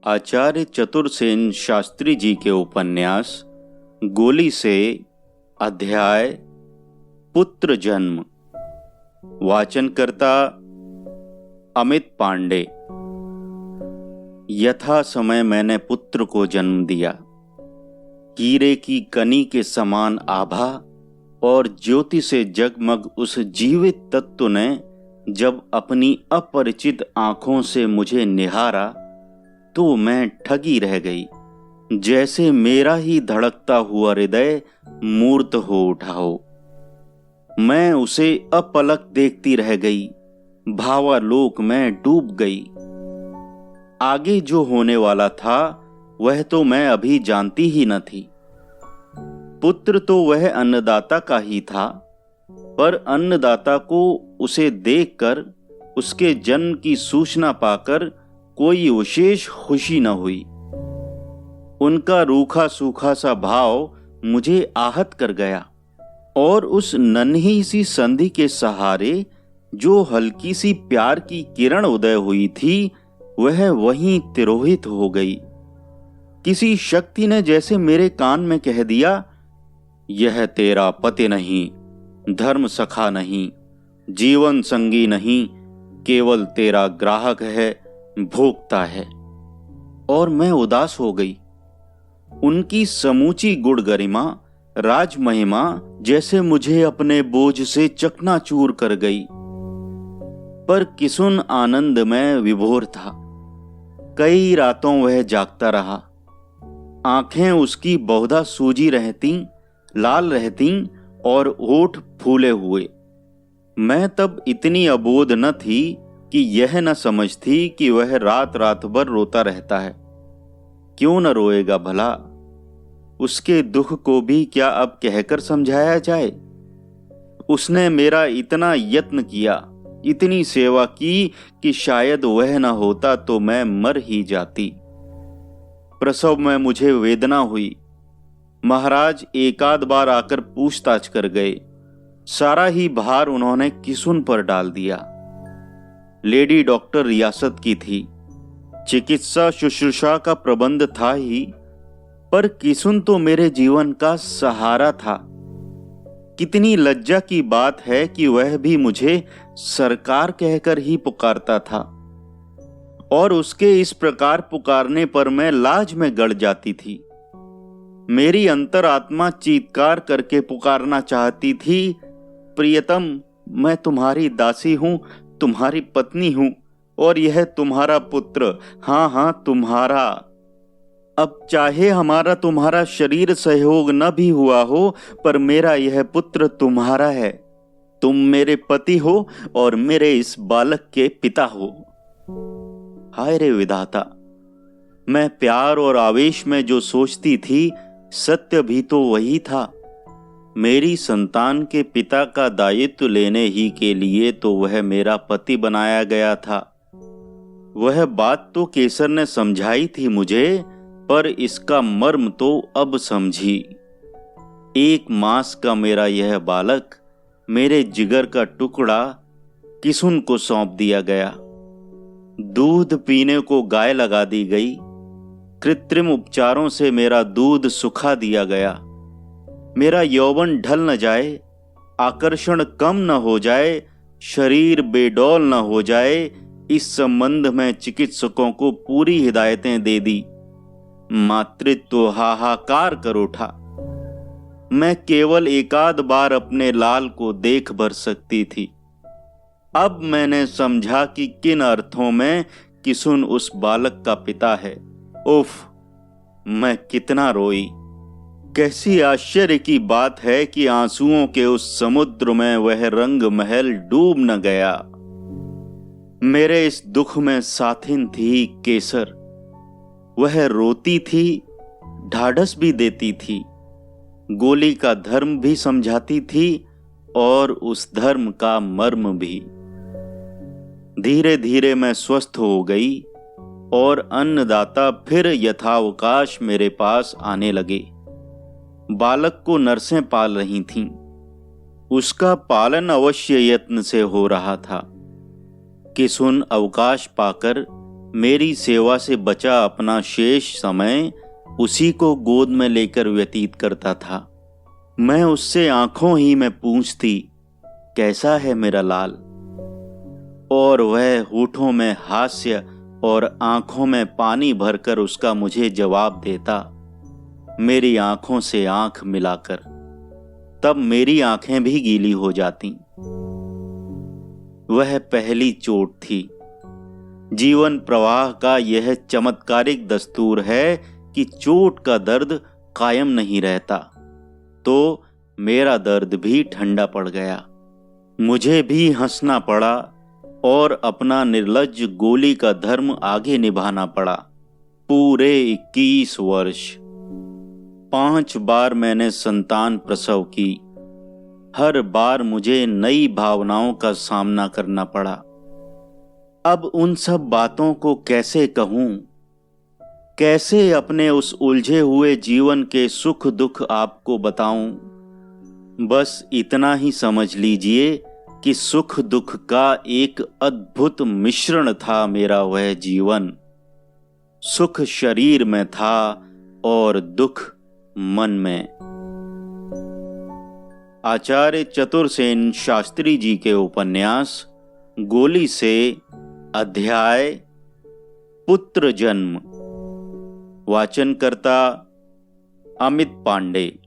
आचार्य चतुरसेन शास्त्री जी के उपन्यास गोली से अध्याय पुत्र जन्म। वाचनकर्ता अमित पांडे। यथा समय मैंने पुत्र को जन्म दिया। हीरे की कनी के समान आभा और ज्योति से जगमग उस जीवित तत्व ने जब अपनी अपरिचित आंखों से मुझे निहारा तो मैं ठगी रह गई। जैसे मेरा ही धड़कता हुआ हृदय मूर्त हो उठा हो। मैं उसे अपलक देखती रह गई, भावालोक में डूब गई। आगे जो होने वाला था वह तो मैं अभी जानती ही न थी। पुत्र तो वह अन्नदाता का ही था, पर अन्नदाता को उसे देखकर, उसके जन्म की सूचना पाकर कोई विशेष खुशी न हुई। उनका रूखा सूखा सा भाव मुझे आहत कर गया और उस नन्ही सी संधि के सहारे जो हल्की सी प्यार की किरण उदय हुई थी, वह वहीं तिरोहित हो गई। किसी शक्ति ने जैसे मेरे कान में कह दिया, यह तेरा पति नहीं, धर्म सखा नहीं, जीवन संगी नहीं, केवल तेरा ग्राहक है, भोगता है। और मैं उदास हो गई। उनकी समूची गुण गरिमा, राज महिमा जैसे मुझे अपने बोझ से चकनाचूर कर गई। पर किसुन आनंद में विभोर था। कई रातों वह जागता रहा। आंखें उसकी बहुधा सूजी रहती, लाल रहती और होठ फूले हुए। मैं तब इतनी अबोध न थी कि यह न समझती कि वह रात रात भर रोता रहता है। क्यों न रोएगा भला? उसके दुख को भी क्या अब कहकर समझाया जाए? उसने मेरा इतना यत्न किया, इतनी सेवा की कि शायद वह न होता तो मैं मर ही जाती। प्रसव में मुझे वेदना हुई। महाराज एकाध बार आकर पूछताछ कर गए। सारा ही भार उन्होंने किसुन पर डाल दिया। लेडी डॉक्टर रियासत की थी, चिकित्सा शुश्रूषा का प्रबंध था ही, पर किसुन तो मेरे जीवन का सहारा था। कितनी लज्जा की बात है कि वह भी मुझे सरकार कहकर ही पुकारता था, और उसके इस प्रकार पुकारने पर मैं लाज में गड़ जाती थी। मेरी अंतरात्मा चीत्कार करके पुकारना चाहती थी, प्रियतम, मैं तुम्हारी दासी हूं, तुम्हारी पत्नी हूं, और यह तुम्हारा पुत्र, हाँ तुम्हारा। अब चाहे हमारा तुम्हारा शरीर सहयोग न भी हुआ हो, पर मेरा यह पुत्र तुम्हारा है। तुम मेरे पति हो और मेरे इस बालक के पिता हो। हाय रे विधाता! मैं प्यार और आवेश में जो सोचती थी, सत्य भी तो वही था। मेरी संतान के पिता का दायित्व लेने ही के लिए तो वह मेरा पति बनाया गया था। वह बात तो केसर ने समझाई थी मुझे, पर इसका मर्म तो अब समझी। 1 मास का मेरा यह बालक, मेरे जिगर का टुकड़ा, किसुन को सौंप दिया गया। दूध पीने को गाय लगा दी गई। कृत्रिम उपचारों से मेरा दूध सुखा दिया गया। मेरा यौवन ढल न जाए, आकर्षण कम न हो जाए, शरीर बेडौल न हो जाए, इस संबंध में चिकित्सकों को पूरी हिदायतें दे दी। मातृत्व हाहाकार कर उठा। मैं केवल एकाध बार अपने लाल को देख भर सकती थी। अब मैंने समझा कि किन अर्थों में किसुन उस बालक का पिता है। उफ, मैं कितना रोई। कैसी आश्चर्य की बात है कि आंसुओं के उस समुद्र में वह रंग महल डूब न गया। मेरे इस दुख में साथिन थी केसर। वह रोती थी, ढाढ़स भी देती थी, गोली का धर्म भी समझाती थी और उस धर्म का मर्म भी। धीरे धीरे मैं स्वस्थ हो गई और अन्नदाता फिर यथावकाश मेरे पास आने लगे। बालक को नर्सें पाल रही थीं। उसका पालन अवश्य यत्न से हो रहा था। किसुन अवकाश पाकर मेरी सेवा से बचा अपना शेष समय उसी को गोद में लेकर व्यतीत करता था। मैं उससे आंखों ही में पूछती, कैसा है मेरा लाल? और वह होठों में हास्य और आंखों में पानी भरकर उसका मुझे जवाब देता, मेरी आंखों से आंख मिलाकर। तब मेरी आंखें भी गीली हो जाती। वह पहली चोट थी। जीवन प्रवाह का यह चमत्कारिक दस्तूर है कि चोट का दर्द कायम नहीं रहता। तो मेरा दर्द भी ठंडा पड़ गया। मुझे भी हंसना पड़ा और अपना निर्लज्ज गोली का धर्म आगे निभाना पड़ा। पूरे 21 वर्ष 5 बार मैंने संतान प्रसव की। हर बार मुझे नई भावनाओं का सामना करना पड़ा। अब उन सब बातों को कैसे कहूं? कैसे अपने उस उलझे हुए जीवन के सुख दुख आपको बताऊं? बस इतना ही समझ लीजिए कि सुख दुख का एक अद्भुत मिश्रण था मेरा वह जीवन। सुख शरीर में था और दुख मन में। आचार्य चतुरसेन शास्त्री जी के उपन्यास गोली से अध्याय पुत्र जन्म। वाचन करता अमित पांडे।